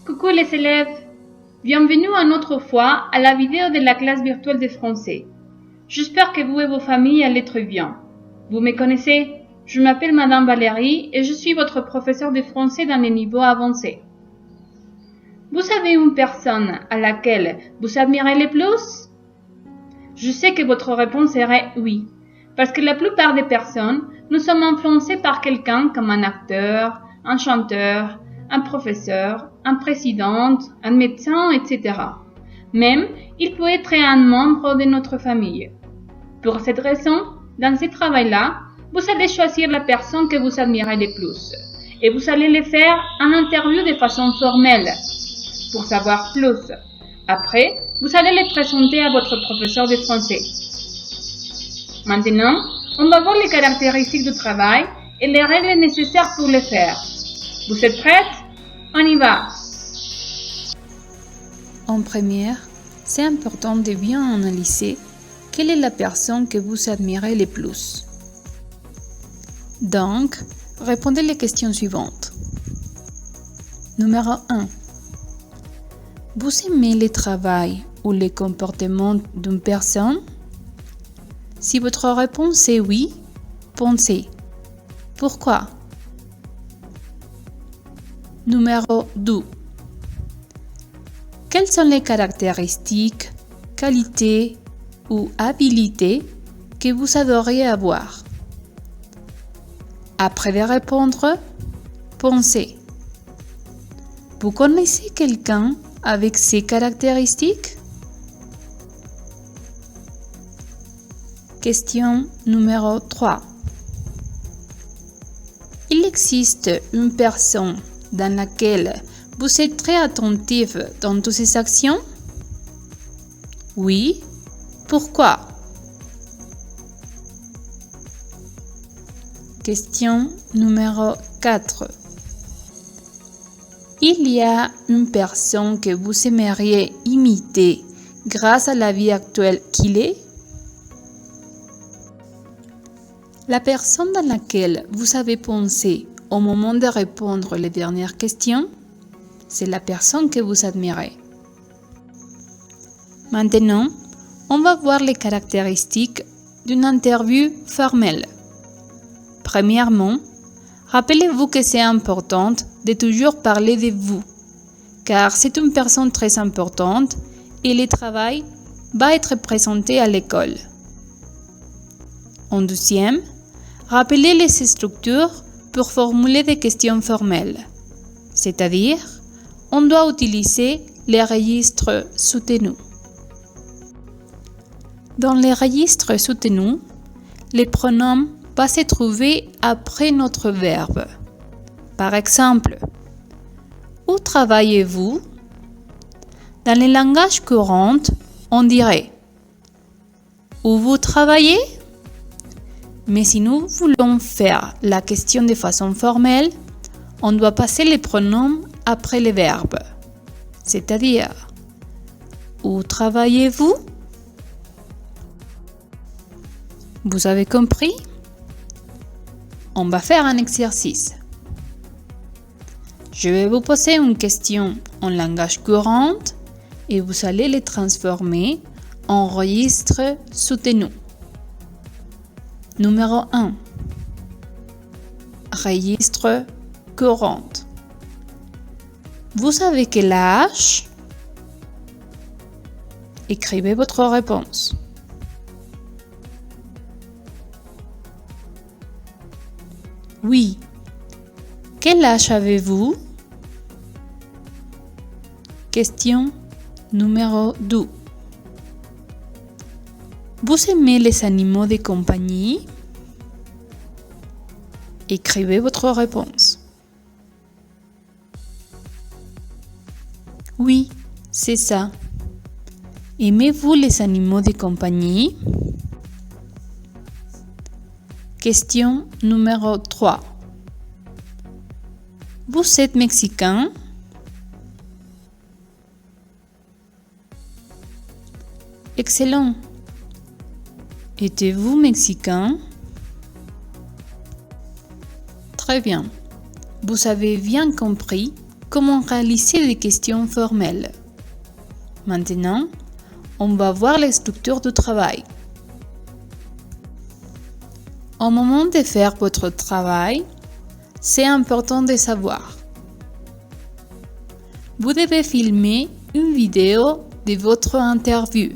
Coucou les élèves, bienvenue une autre fois à la vidéo de la classe virtuelle de français. J'espère que vous et vos familles allez très bien. Vous me connaissez, je m'appelle Madame Valérie et je suis votre professeur de français dans les niveaux avancés. Vous avez une personne à laquelle vous admirez le plus? Je sais que votre réponse serait oui, parce que la plupart des personnes, nous sommes influencés par quelqu'un comme un acteur, un chanteur, un professeur, un président, un médecin, etc. Même, il peut être un membre de notre famille. Pour cette raison, dans ce travail-là, vous allez choisir la personne que vous admirez le plus et vous allez le faire en interview de façon formelle pour savoir plus. Après, vous allez le présenter à votre professeur de français. Maintenant, on va voir les caractéristiques du travail et les règles nécessaires pour le faire. Vous êtes prêts? On y va! En première, c'est important de bien analyser quelle est la personne que vous admirez le plus. Donc, répondez les questions suivantes. Numéro 1. Vous aimez le travail ou le comportement d'une personne? Si votre réponse est oui, pensez. Pourquoi? Numéro 2. Quelles sont les caractéristiques, qualités ou habilités que vous adorez avoir? Après de répondre, pensez. Vous connaissez quelqu'un avec ces caractéristiques? Question numéro 3. Il existe une personne dans laquelle vous êtes très attentif dans toutes ces actions? Oui. Pourquoi? Question numéro 4. Il y a une personne que vous aimeriez imiter grâce à la vie actuelle qu'il est? La personne dans laquelle vous avez pensé au moment de répondre les dernières questions, c'est la personne que vous admirez. Maintenant, on va voir les caractéristiques d'une interview formelle. Premièrement, rappelez-vous que c'est important de toujours parler de vous, car c'est une personne très importante et le travail va être présenté à l'école. En deuxième, rappelez les structures pour formuler des questions formelles, c'est-à-dire, on doit utiliser les registres soutenus. Dans les registres soutenus, les pronoms vont se trouver après notre verbe. Par exemple, où travaillez-vous? Dans le langage courant, on dirait où vous travaillez? Mais si nous voulons faire la question de façon formelle, on doit passer les pronoms après les verbes. C'est-à-dire, où travaillez-vous? Vous avez compris? On va faire un exercice. Je vais vous poser une question en langage courant et vous allez les transformer en registre soutenu. Numéro 1. Registre courant. Vous avez quel âge? Écrivez votre réponse. Oui. Quel âge avez-vous? Question numéro 2. Vous aimez les animaux de compagnie? Écrivez votre réponse. Oui, c'est ça. Aimez-vous les animaux de compagnie? Question numéro 3. Vous êtes mexicain? Excellent. Êtes-vous mexicain? Très bien. Vous avez bien compris comment réaliser des questions formelles. Maintenant, on va voir les structures du travail. Au moment de faire votre travail, c'est important de savoir. Vous devez filmer une vidéo de votre interview.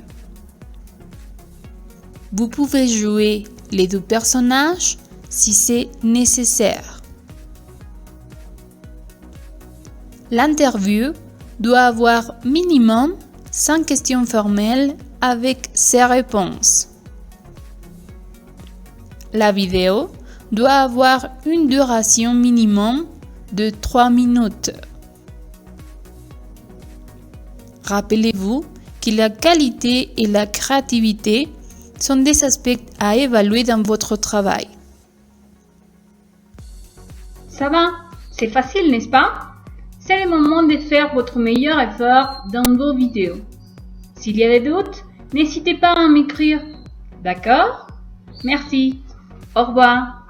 Vous pouvez jouer les deux personnages si c'est nécessaire. L'interview doit avoir minimum 5 questions formelles avec ses réponses. La vidéo doit avoir une duration minimum de 3 minutes. Rappelez-vous que la qualité et la créativité sont des aspects à évaluer dans votre travail. Ça va, c'est facile, n'est-ce pas? C'est le moment de faire votre meilleur effort dans vos vidéos. S'il y a des doutes, n'hésitez pas à m'écrire. D'accord? Merci. Au revoir.